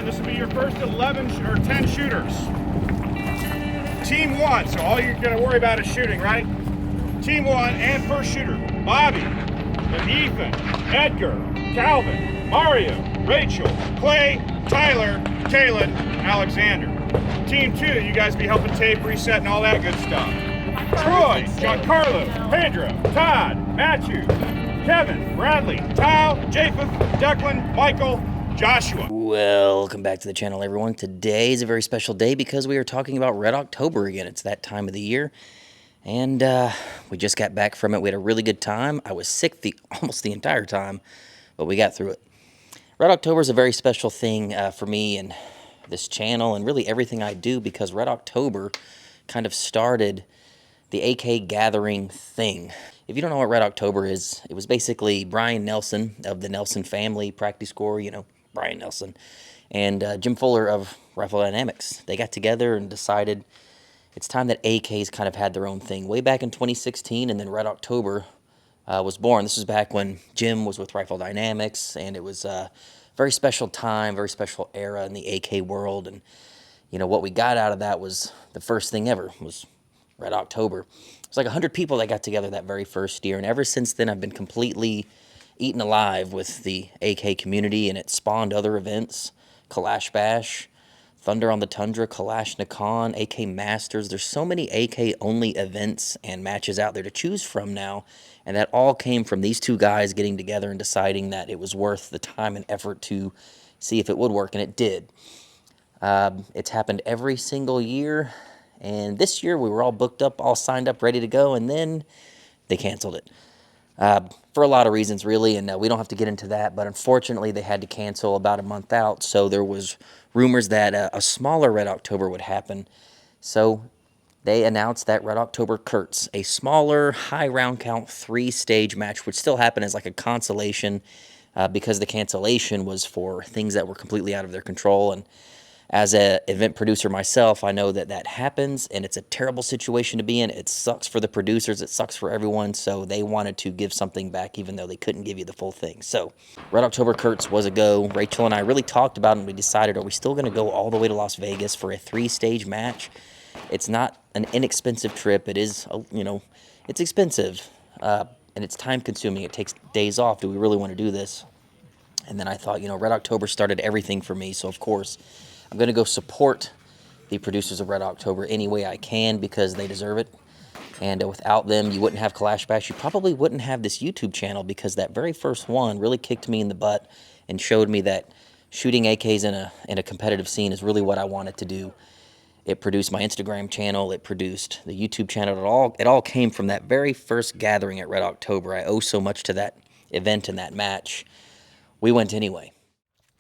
this will be your first 11 or 10 shooters. Team 1, so all you're going to worry about is shooting, right? Team 1 and first shooter, Bobby, and Ethan, Edgar, Calvin, Mario, Rachel, Clay, Tyler, Kaylin, Alexander. Team 2, you guys be helping tape, reset, and all that good stuff. Troy, Giancarlo, Pedro, Todd, Matthew, Kevin, Bradley, Tyle, Japheth, Declan, Michael, Joshua. Welcome back to the channel, everyone. Today is a very special day because we are talking about Red October again. It's that time of the year, and we just got back from it. We had a really good time. I was sick almost the entire time, but we got through it. Red October is a very special thing for me and this channel and really everything I do, because Red October kind of started the AK gathering thing. If you don't know what Red October is, it was basically Brian Nelson of the Nelson family, practice corps, you know, Brian Nelson, and Jim Fuller of Rifle Dynamics. They got together and decided it's time that AKs kind of had their own thing. Way back in 2016, and then Red October was born. This was back when Jim was with Rifle Dynamics, and it was a very special time, very special era in the AK world. And, you know, what we got out of that was the first thing ever, was Red October. It was like 100 people that got together that very first year, and ever since then I've been completely eaten alive with the AK community, and it spawned other events. Kalash Bash, Thunder on the Tundra, Kalashnikov, AK Masters. There's so many AK-only events and matches out there to choose from now, and that all came from these two guys getting together and deciding that it was worth the time and effort to see if it would work, and it did. It's happened every single year, and this year we were all booked up, all signed up, ready to go, and then they canceled it. For a lot of reasons, really, and we don't have to get into that, but unfortunately they had to cancel about a month out, so there was rumors that a smaller Red October would happen. So they announced that Red October Kurtz, a smaller, high round count, 3-stage match, would still happen as like a consolation, because the cancellation was for things that were completely out of their control. And as an event producer myself, I know that that happens, and it's a terrible situation to be in. It sucks for the producers. It sucks for everyone, so they wanted to give something back even though they couldn't give you the full thing. So Red October Kurtz was a go. Rachel and I really talked about it, and we decided, are we still going to go all the way to Las Vegas for a 3-stage match? It's not an inexpensive trip. It is, you know, it's expensive, and it's time-consuming. It takes days off. Do we really want to do this? And then I thought, you know, Red October started everything for me, so of course I'm going to go support the producers of Red October any way I can, because they deserve it. And without them, you wouldn't have Kalash Bash. You probably wouldn't have this YouTube channel, because that very first one really kicked me in the butt and showed me that shooting AKs in a competitive scene is really what I wanted to do. It produced my Instagram channel. It produced the YouTube channel. It all came from that very first gathering at Red October. I owe so much to that event and that match. We went anyway.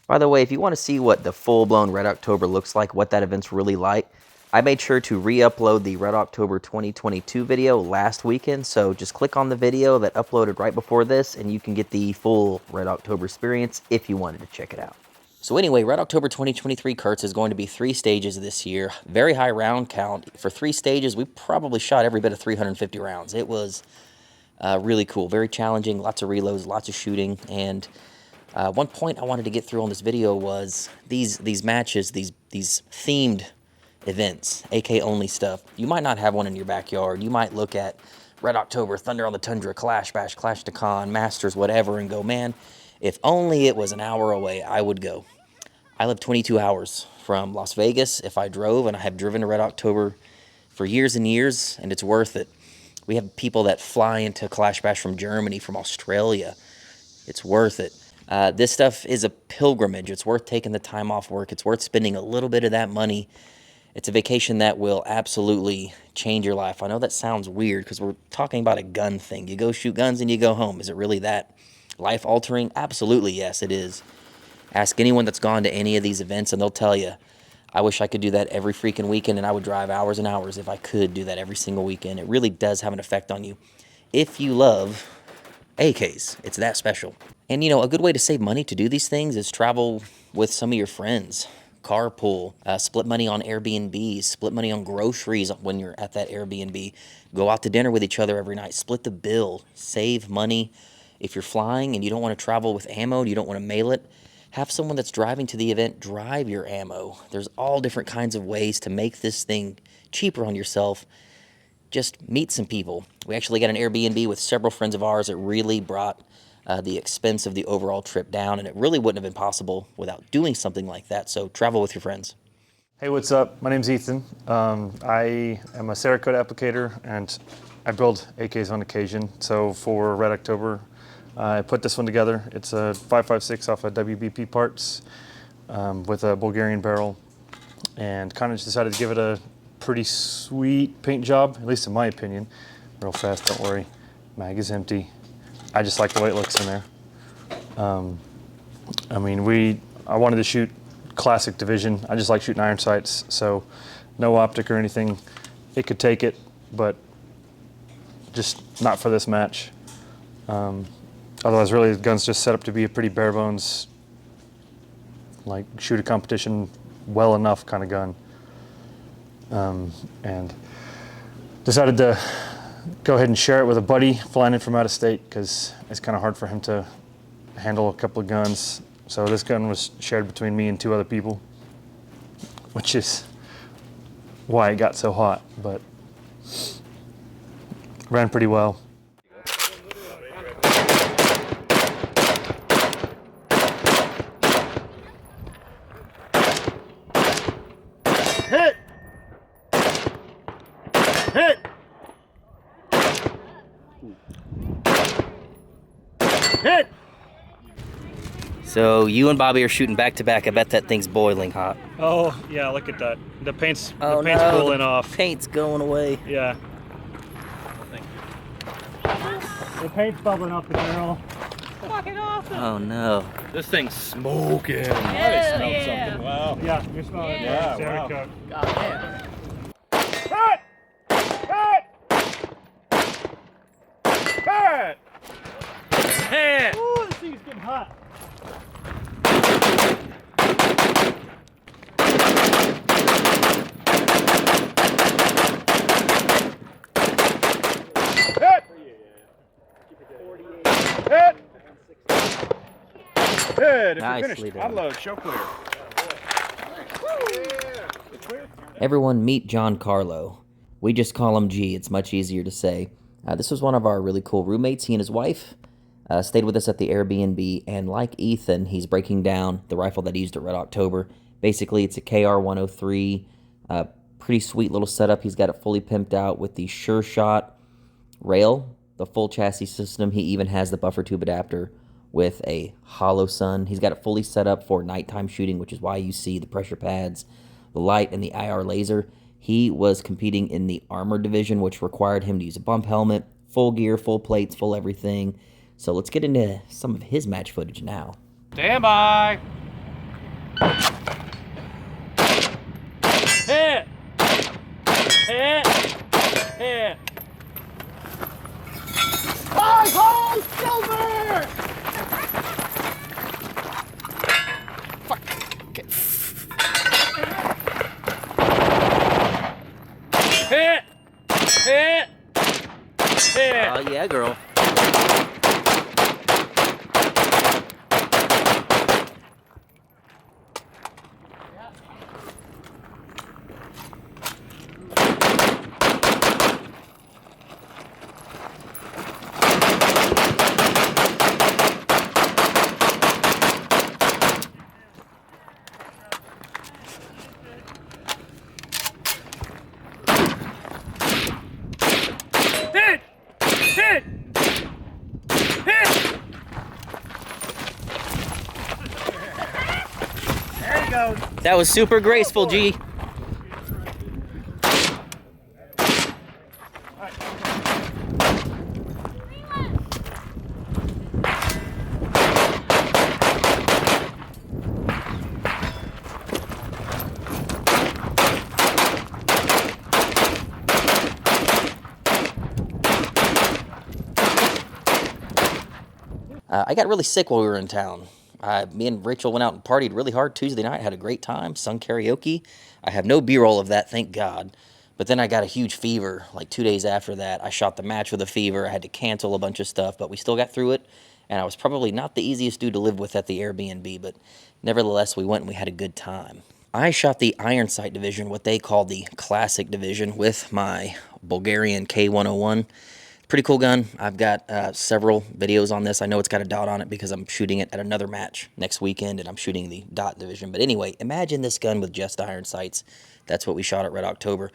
By the way, if you want to see what the full-blown Red October looks like, what that event's really like, I made sure to re-upload the Red October 2022 video last weekend, so just click on the video that uploaded right before this, and you can get the full Red October experience if you wanted to check it out. So anyway, Red October 2023 Kurtz is going to be 3 stages this year. Very high round count. For 3 stages, we probably shot every bit of 350 rounds. It was really cool, very challenging, lots of reloads, lots of shooting, and one point I wanted to get through on this video was these matches, these themed events, AK-only stuff. You might not have one in your backyard. You might look at Red October, Thunder on the Tundra, Kalash Bash, Kalashnikov, Masters, whatever, and go, man, if only it was an hour away, I would go. I live 22 hours from Las Vegas if I drove, and I have driven to Red October for years and years, and it's worth it. We have people that fly into Kalash Bash from Germany, from Australia. It's worth it. This stuff is a pilgrimage. It's worth taking the time off work. It's worth spending a little bit of that money. It's a vacation that will absolutely change your life. I know that sounds weird because we're talking about a gun thing. You go shoot guns and you go home. Is it really that life-altering? Absolutely, yes, it is. Ask anyone that's gone to any of these events and they'll tell you, I wish I could do that every freaking weekend, and I would drive hours and hours if I could do that every single weekend. It really does have an effect on you. If you love AKs, it's that special. And, you know, a good way to save money to do these things is travel with some of your friends. Carpool, split money on Airbnbs, split money on groceries when you're at that Airbnb. Go out to dinner with each other every night. Split the bill. Save money. If you're flying and you don't want to travel with ammo, you don't want to mail it, have someone that's driving to the event drive your ammo. There's all different kinds of ways to make this thing cheaper on yourself. Just meet some people. We actually got an Airbnb with several friends of ours that really brought the expense of the overall trip down, and it really wouldn't have been possible without doing something like that. So travel with your friends. Hey, what's up? My name's Ethan. I am a Cerakote applicator and I build AKs on occasion. So for Red October, I put this one together. It's a 5.56 off of WBP parts with a Bulgarian barrel, and kind of just decided to give it a pretty sweet paint job, at least in my opinion. Real fast, don't worry. Mag is empty. I just like the way it looks in there. I wanted to shoot classic division. I just like shooting iron sights, so no optic or anything. It could take it, but just not for this match. Otherwise, really, the gun's just set up to be a pretty bare bones, like shoot a competition well enough kind of gun. And decided to go ahead and share it with a buddy flying in from out of state because it's kind of hard for him to handle a couple of guns. So this gun was shared between me and 2 other people, which is why it got so hot, but ran pretty well. Hit! Hit! Hit! So you and Bobby are shooting back to back. I bet that thing's boiling hot. Oh yeah, look at that. The paint's Oh the paint's no, cooling the off. paint's going away. Yeah. The paint's bubbling off the barrel. Oh no. This thing's smoking. I smelled something. Wow. Yeah, you're smelling it. Yeah, Cerakote. Cut! Cut! Hit! Ooh, this thing's getting hot. Hit! Hit! Good. If you're Nicely finished, done. unload, show clear. Everyone meet John Carlo. We just call him G. It's much easier to say. This was one of our really cool roommates. He and his wife stayed with us at the Airbnb, and like Ethan, he's breaking down the rifle that he used at Red October. Basically, it's a KR-103, pretty sweet little setup. He's got it fully pimped out with the Sure Shot rail, the full chassis system. He even has the buffer tube adapter with a hollow sun. He's got it fully set up for nighttime shooting, which is why you see the pressure pads, the light, and the IR laser. He was competing in the armor division, which required him to use a bump helmet, full gear, full plates, full everything. So let's get into some of his match footage now. Stand by. Hit! Hit! Hit! 5-hole silver! Fuck. Okay. Hit! Hit! Hit! Oh, yeah, girl. Hit! Hit! Hit! There he goes. That was super graceful, G. I got really sick while we were in town. Me and Rachel went out and partied really hard Tuesday night, had a great time, sung karaoke. I have no B-roll of that, thank God. But then I got a huge fever, like 2 days after that. I shot the match with a fever. I had to cancel a bunch of stuff, but we still got through it. and I was probably not the easiest dude to live with at the Airbnb, but nevertheless, we went and we had a good time. I shot the iron sight division, what they call the classic division, with my Bulgarian K101. Pretty cool gun. I've got several videos on this. I know it's got a dot on it because I'm shooting it at another match next weekend, and I'm shooting the dot division. But anyway, imagine this gun with just iron sights. That's what we shot at Red October.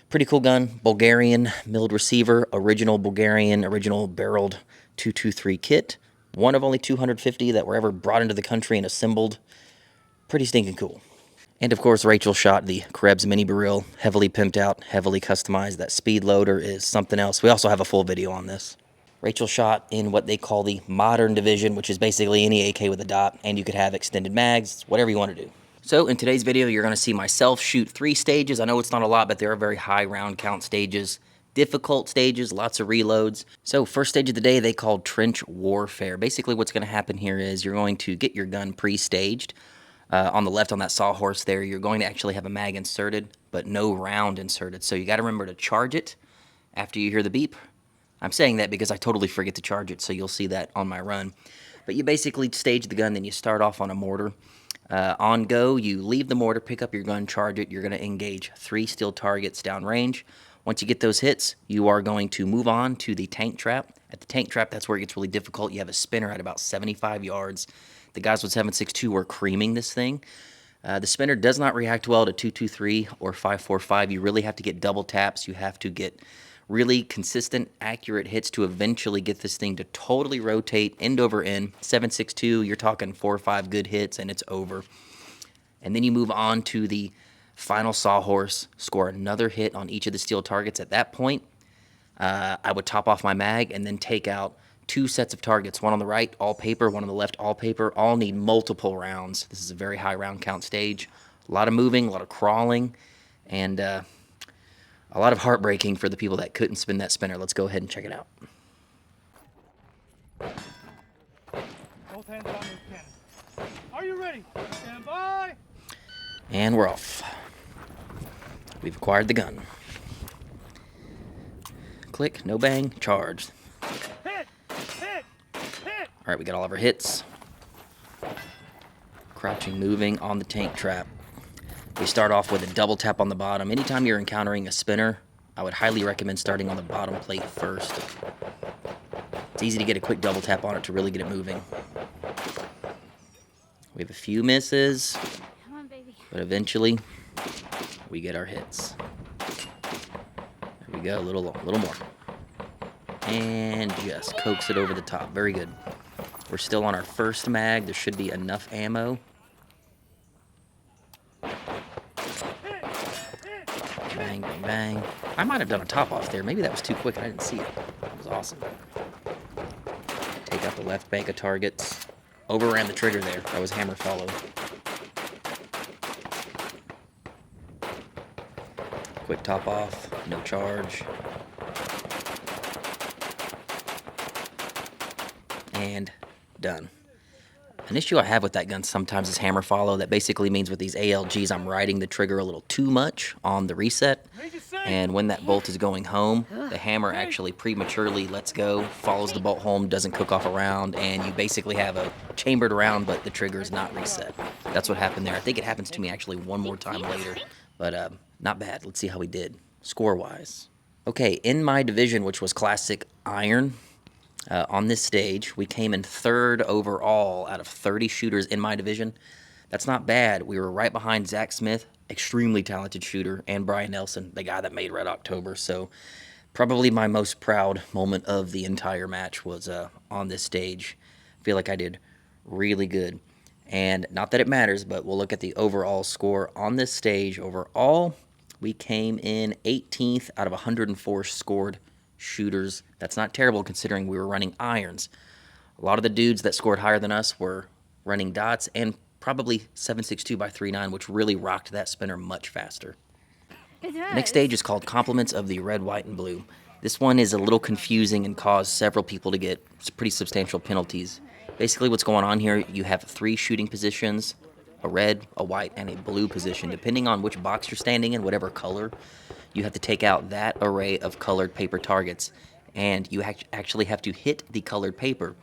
Pretty cool gun. Bulgarian milled receiver, original Bulgarian, original barreled 223 kit. One of only 250 that were ever brought into the country and assembled. Pretty stinking cool. And of course, Rachel shot the Krebs mini barrel, heavily pimped out, heavily customized. That speed loader is something else. We also have a full video on this. Rachel shot in what they call the modern division, which is basically any AK with a dot, and you could have extended mags, whatever you want to do. So in today's video, you're going to see myself shoot 3 stages. I know it's not a lot, but there are very high round count stages. Difficult stages, lots of reloads. So first stage of the day, they called trench warfare. Basically what's going to happen here is you're going to get your gun pre-staged. On the left on that sawhorse there, you're going to actually have a mag inserted, but no round inserted. So you got to remember to charge it after you hear the beep. I'm saying that because I totally forget to charge it, so you'll see that on my run. But you basically stage the gun, then you start off on a mortar. On go, you leave the mortar, pick up your gun, charge it. You're going to engage 3 steel targets downrange. Once you get those hits, you are going to move on to the tank trap. At the tank trap, that's where it gets really difficult. You have a spinner at about 75 yards. The guys with 7.62 were creaming this thing. The spinner does not react well to 223 or 5.45. You really have to get double taps. You have to get really consistent, accurate hits to eventually get this thing to totally rotate end over end. 7.62, you're talking 4 or 5 good hits and it's over. And then you move on to the final sawhorse, score another hit on each of the steel targets. At that point, I would top off my mag and then take out 2 sets of targets, one on the right, all paper, one on the left, all paper. All need multiple rounds. This is a very high round count stage. A lot of moving, a lot of crawling, and a lot of heartbreaking for the people that couldn't spin that spinner. Let's go ahead and check it out. Both hands on your cannon. Are you ready? Stand by. And we're off. We've acquired the gun. Click, no bang, charged. Hit! Hit! Hit! All right, we got all of our hits. Crouching, moving on the tank trap. We start off with a double tap on the bottom. Anytime you're encountering a spinner, I would highly recommend starting on the bottom plate first. It's easy to get a quick double tap on it to really get it moving. We have a few misses, Come on, baby. but eventually we get our hits. There we go, a little more. And just coax it over the top. Very good. We're still on our first mag. There should be enough ammo. Bang, bang, bang. I might have done a top off there. Maybe that was too quick and I didn't see it. That was awesome. Take out the left bank of targets. Overran the trigger there. That was hammer follow. Quick top off. No charge. And done. An issue I have with that gun sometimes is hammer follow. That basically means with these ALGs, I'm riding the trigger a little too much on the reset. And when that bolt is going home, the hammer actually prematurely lets go, follows the bolt home, doesn't cook off a round, and you basically have a chambered round, but the trigger is not reset. That's what happened there. I think it happens to me actually one more time later, but not bad. Let's see how we did score-wise. Okay, in my division, which was classic iron, on this stage, we came in 3rd overall out of 30 shooters in my division. That's not bad. We were right behind Zach Smith, extremely talented shooter, and Brian Nelson, the guy that made Red October. So probably my most proud moment of the entire match was on this stage. I feel like I did really good. And not that it matters, but we'll look at the overall score on this stage. Overall, we came in 18th out of 104 scored shooters. That's not terrible considering we were running irons. A lot of the dudes that scored higher than us were running dots and probably 7.62 by 3.9, which really rocked that spinner much faster. The next stage is called Compliments of the Red, White, and Blue. This one is a little confusing and caused several people to get pretty substantial penalties. Basically what's going on here, you have 3 shooting positions, a red, a white, and a blue position. Depending on which box you're standing in, whatever color, you have to take out that array of colored paper targets, and you actually have to hit the colored paper.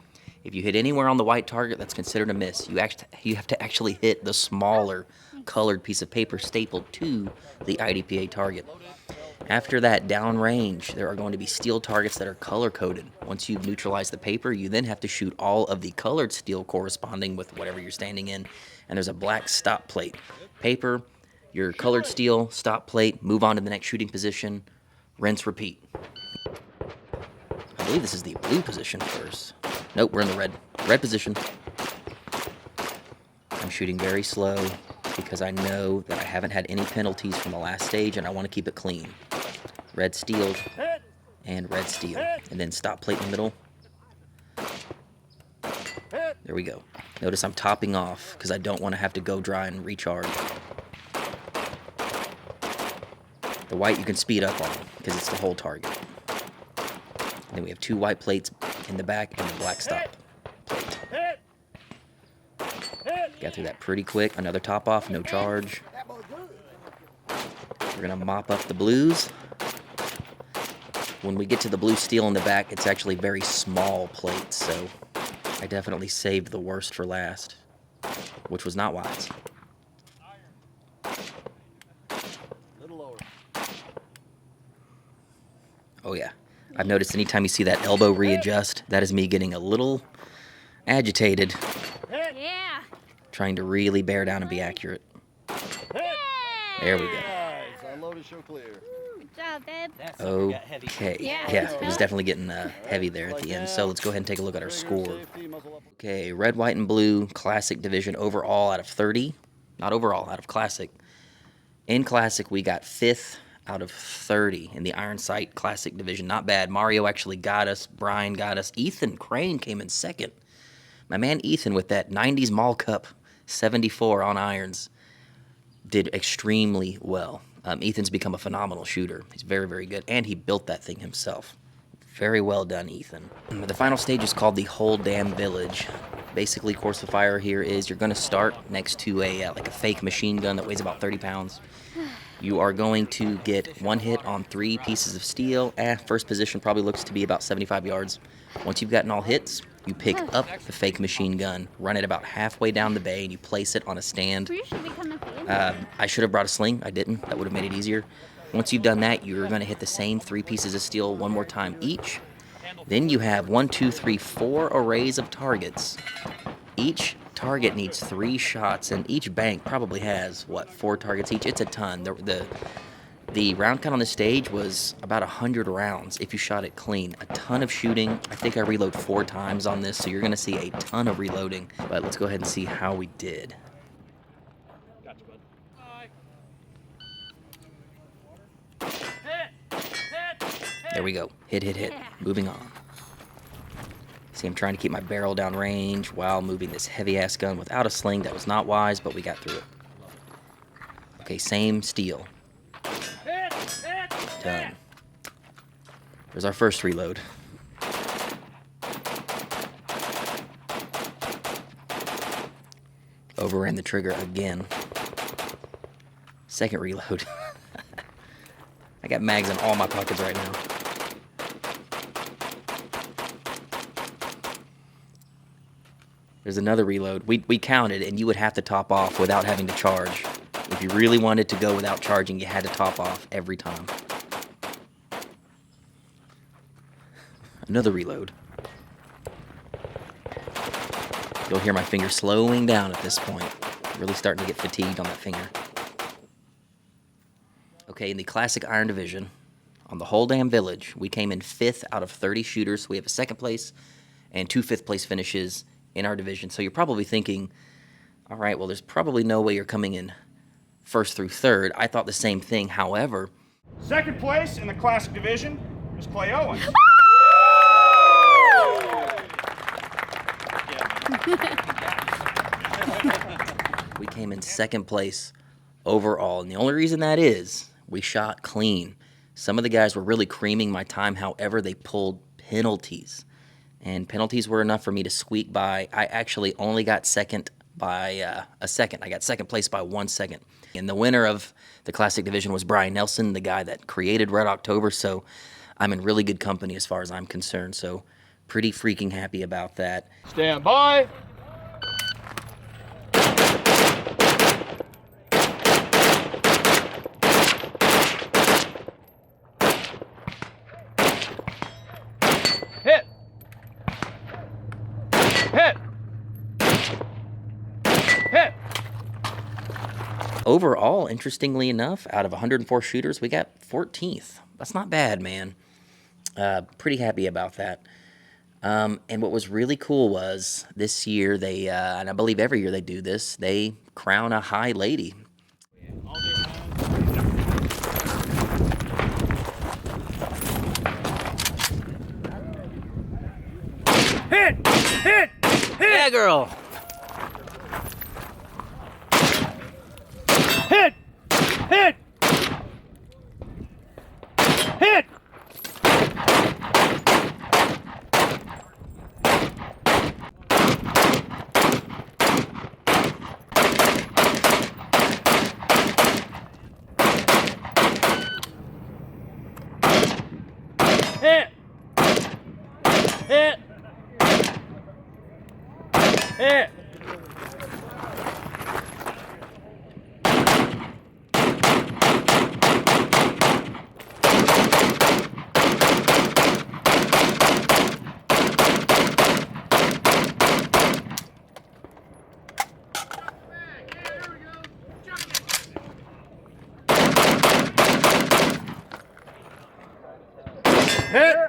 If you hit anywhere on the white target, that's considered a miss. You have to actually hit the smaller colored piece of paper stapled to the IDPA target. After that, downrange, there are going to be steel targets that are color-coded. Once you've neutralized the paper, you then have to shoot all of the colored steel corresponding with whatever you're standing in, and there's a black stop plate. Paper, your colored steel, stop plate, move on to the next shooting position, rinse, repeat. I believe this is the blue position first. Nope, we're in the red position. I'm shooting very slow because I know that I haven't had any penalties from the last stage and I want to keep it clean. Red steel and red steel. And then stop plate in the middle. There we go. Notice I'm topping off because I don't want to have to go dry and recharge. The white you can speed up on because it's the whole target. And then we have two white plates in the back and the black stop plate. Got through that pretty quick. Another top off, no charge. We're gonna mop up the blues. When we get to the blue steel in the back, it's actually very small plates, so I definitely saved the worst for last, which was not wise. Oh yeah, I've noticed anytime you see that elbow readjust, that is me getting a little agitated, trying to really bear down and be accurate. There we go. Good job, babe. Okay, yeah, it was definitely getting heavy there at the end, so let's go ahead and take a look at our score. Okay, red, white, and blue, Classic Division overall out of 30. Not overall, out of Classic. In Classic, we got 5th out of 30 in the Iron Sight Classic Division. Not bad. Mario actually got us. Brian got us. Ethan Crane came in 2nd. My man Ethan with that 90s Mall Cup 74 on irons did extremely well. Ethan's become a phenomenal shooter. He's very, very good, and he built that thing himself. Very well done, Ethan. The final stage is called the Whole Damn Village. Basically, course of fire here is you're going to start next to a like a fake machine gun that weighs about 30 pounds. You are going to get one hit on 3 pieces of steel. First position probably looks to be about 75 yards. Once you've gotten all hits, you pick up the fake machine gun, run it about halfway down the bay, and you place it on a stand. We should become a fan. I should have brought a sling. I didn't. That would have made it easier. Once you've done that, you're going to hit the same 3 pieces of steel one more time each. Then you have 1, 2, 3, 4 arrays of targets. Each target needs 3 shots, and each bank probably has, 4 targets each? It's a ton. The round count on the stage was about 100 rounds if you shot it clean. A ton of shooting. I think I reload 4 times on this, so you're going to see a ton of reloading. But let's go ahead and see how we did. Gotcha, bud. There we go. Hit, hit, hit. Moving on. See, I'm trying to keep my barrel down range while moving this heavy-ass gun without a sling. That was not wise, but we got through it. Okay, same steel. Done. There's our first reload. Overran the trigger again. Second reload. I got mags in all my pockets right now. There's another reload. We counted, and you would have to top off without having to charge. If you really wanted to go without charging, you had to top off every time. Another reload. You'll hear my finger slowing down at this point. Really starting to get fatigued on that finger. Okay, in the Classic Iron Division, on the Whole Damn Village, we came in 5th out of 30 shooters. We have a 2nd place and 2 5th place finishes in our division. So you're probably thinking, all right, well, there's probably no way you're coming in 1st through 3rd. I thought the same thing. However, 2nd place in the Classic Division is Clay Owens. we came in 2nd place overall. And the only reason that is we shot clean. Some of the guys were really creaming my time. However, they pulled penalties. And penalties were enough for me to squeak by. I actually only got 2nd by a second. I got 2nd place by 1 second. And the winner of the Classic Division was Brian Nelson, the guy that created Red October. So I'm in really good company as far as I'm concerned. So Pretty freaking happy about that. Stand by. Hit. Hit. Hit. Overall, interestingly enough, out of 104 shooters, we got 14th. That's not bad, man. Pretty happy about that. And what was really cool was this year they, and I believe every year they do this, they crown a high lady. Hit! Hit! Hit! Yeah, girl. Hit! Hit! Hit! Hit! Hit! Hit! Hit! Hit!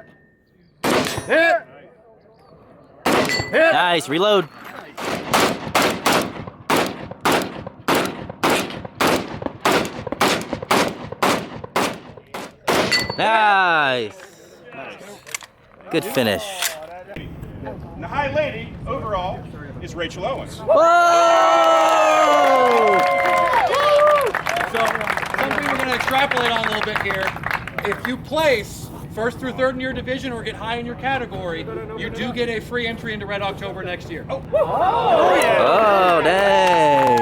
Hit! Nice, reload. Nice. Good finish. The high lady overall is Rachel Owens. Whoa! So, something we're going to extrapolate on a little bit here. If you place first through third in your division or get high in your category, you do get a free entry into Red October next year. Oh, dang.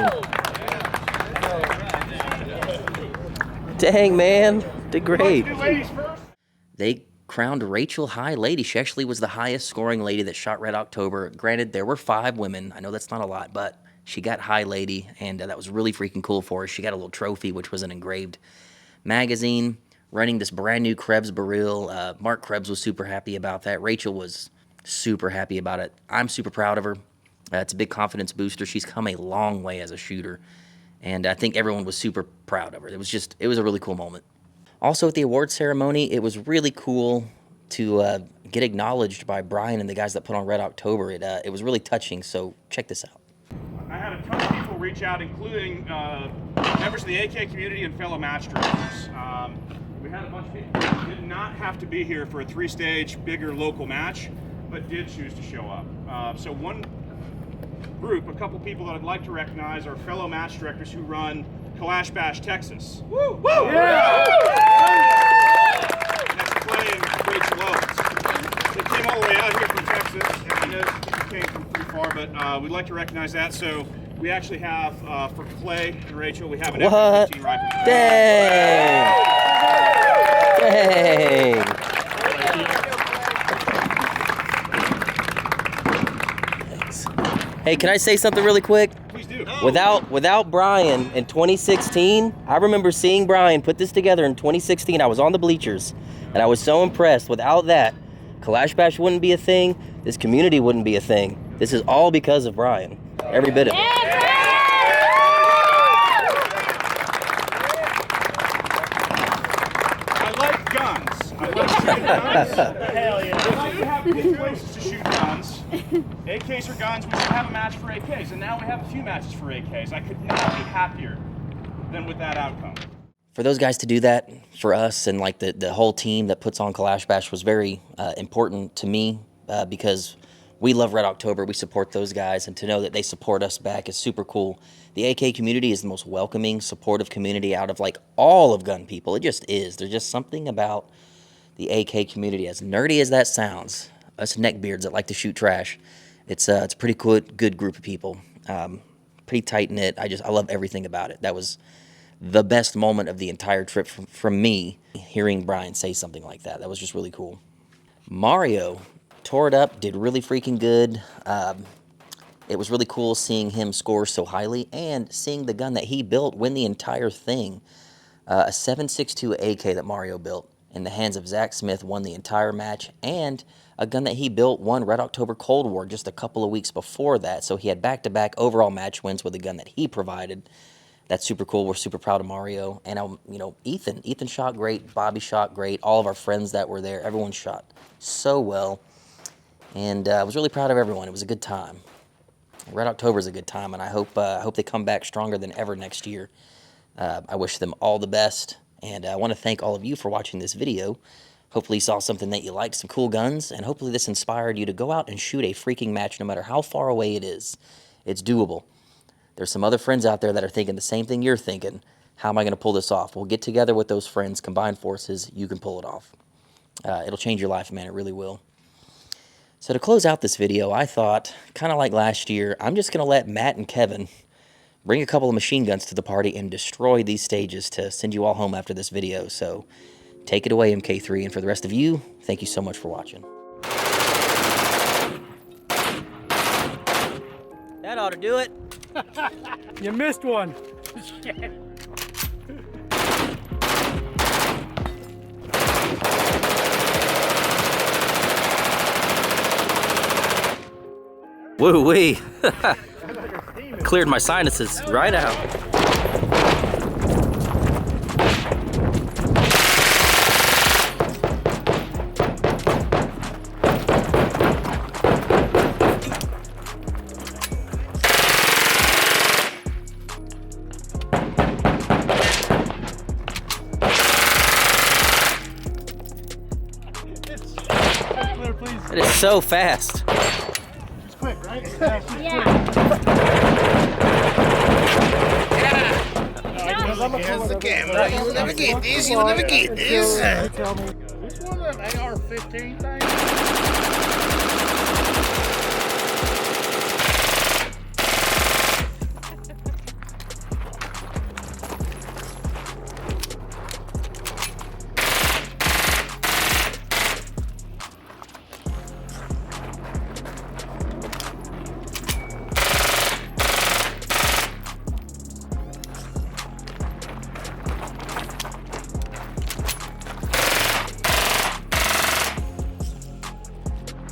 Dang, man. Did great. Two ladies first. They crowned Rachel High Lady. She actually was the highest scoring lady that shot Red October. Granted, there were 5 women. I know that's not a lot, but she got High Lady, and that was really freaking cool for her. She got a little trophy, which was an engraved magazine, running this brand new Krebs barrel. Mark Krebs was super happy about that. Rachel was super happy about it. I'm super proud of her. It's a big confidence booster. She's come a long way as a shooter, and I think everyone was super proud of her. It was a really cool moment. Also, at the award ceremony, it was really cool to get acknowledged by Brian and the guys that put on Red October. It was really touching, so check this out. I had a ton of people reach out, including members of the AK community and fellow match directors. We had a bunch of people who did not have to be here for a 3-stage, bigger local match, but did choose to show up. So one group, a couple people that I'd like to recognize are fellow match directors who run Kalash Bash, Texas. Woo! Woo! Yeah! That's Clay and Rachel Owens. They came all the way out here from Texas, and I know people came from pretty far, but we'd like to recognize that. So we actually have, for Clay and Rachel, we have an F-15 rifle. Dang! Dang! Thanks. Hey, can I say something really quick? Please do. Without Brian in 2016, I remember seeing Brian put this together in 2016. I was on the bleachers, and I was so impressed. Without that, Kalash Bash wouldn't be a thing. This community wouldn't be a thing. This is all because of Brian. Every bit of it. I like guns. I like shooting guns. Hell yeah. If you have good places to shoot guns, AKs are guns, we should have a match for AKs. And now we have a few matches for AKs. I could not be happier than with that outcome. For those guys to do that for us and like the whole team that puts on Kalash Bash was very important to me because we love Red October. We support those guys, and to know that they support us back is super cool. The AK community is the most welcoming, supportive community out of like all of gun people. It just is. There's just something about the AK community, as nerdy as that sounds, us neckbeards that like to shoot trash. It's a pretty good group of people. Pretty tight knit. I love everything about it. That was the best moment of the entire trip from me, hearing Brian say something like that. That was just really cool. Mario tore it up, did really freaking good. It was really cool seeing him score so highly and seeing the gun that he built win the entire thing. A 7.62 AK that Mario built in the hands of Zach Smith won the entire match, and a gun that he built won Red October Cold War just a couple of weeks before that. So he had back-to-back overall match wins with the gun that he provided. That's super cool. We're super proud of Mario. And, you know, Ethan shot great. Bobby shot great. All of our friends that were there, everyone shot so well. And I was really proud of everyone. It was a good time. Red October is a good time, and I hope they come back stronger than ever next year. I wish them all the best, and I want to thank all of you for watching this video. Hopefully you saw something that you liked, some cool guns, and hopefully this inspired you to go out and shoot a freaking match no matter how far away it is. It's doable. There's some other friends out there that are thinking the same thing you're thinking. How am I going to pull this off? Well, get together with those friends, combine forces, you can pull it off. It'll change your life, man. It really will. So to close out this video, I thought, kind of like last year, I'm just going to let Matt and Kevin bring a couple of machine guns to the party and destroy these stages to send you all home after this video. So take it away, MK3, and for the rest of you, thank you so much for watching. That ought to do it. You missed one. Woo-wee. Cleared my sinuses right out. Clear, please. It is so fast. It's quick, right? Yeah. Here's the camera. You will never get this. You will never get this. Which one of them AR-15 things?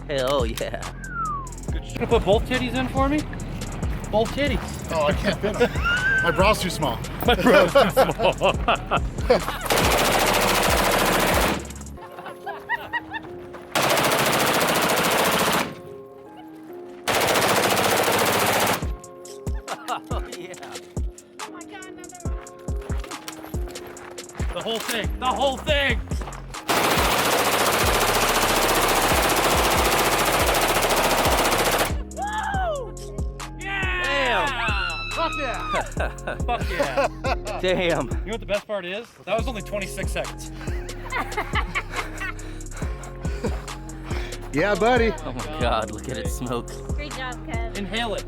Hell yeah. You gonna put both titties in for me? Both titties. Oh, I can't fit them. My bra's too small. My bro's too small. Oh yeah. Oh my God, another one. The whole thing. The whole thing. Woo! Yeah. Fuck yeah. Fuck yeah. Damn. You know what the best part is? That was only 26 seconds. Yeah, buddy. Oh my God, look at it smoke. Great job, Kev. Inhale it.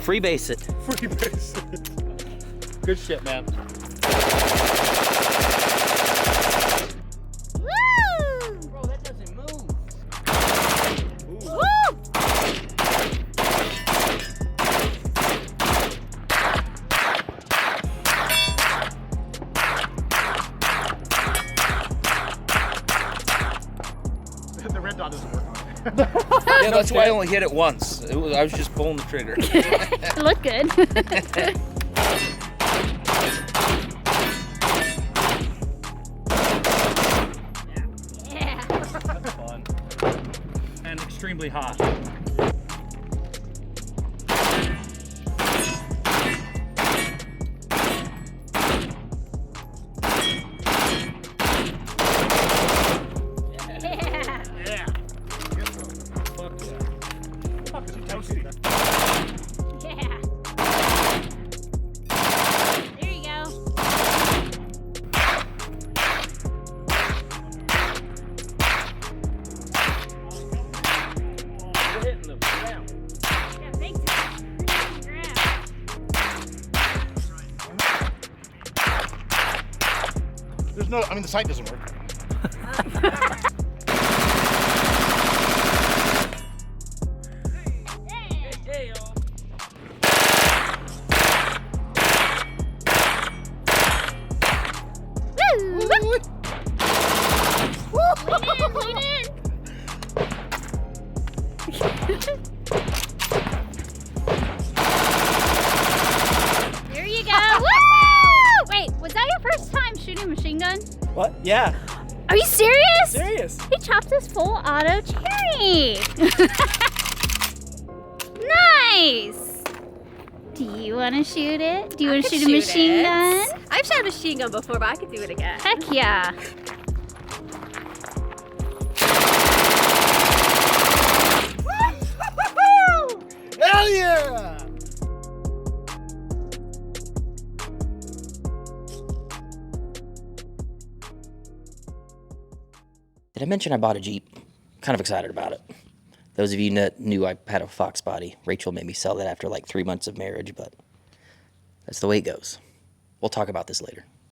Freebase it. Free base. Good shit, man. Woo! Bro, that doesn't move. Woo! The red dot doesn't work on it. Yeah, that's why I only hit it once. I was just pulling the trigger. Look good. Yeah. That's fun. And extremely hot. Yeah. Yeah. Fuck yeah. Fuck, it's toasty. Yeah. There you go. We're hitting the ground. Yeah, big time. Grab. There's no, I mean, the sight doesn't work. What? Yeah. Are you serious? Serious. He chopped his full auto cherry. Nice. Do you want to shoot it? Do you want to shoot a machine gun? I've shot a machine gun before, but I could do it again. Heck yeah. Hell yeah! Did I mention I bought a Jeep? Kind of excited about it. Those of you that knew I had a Fox body, Rachel made me sell that after like 3 months of marriage, but that's the way it goes. We'll talk about this later.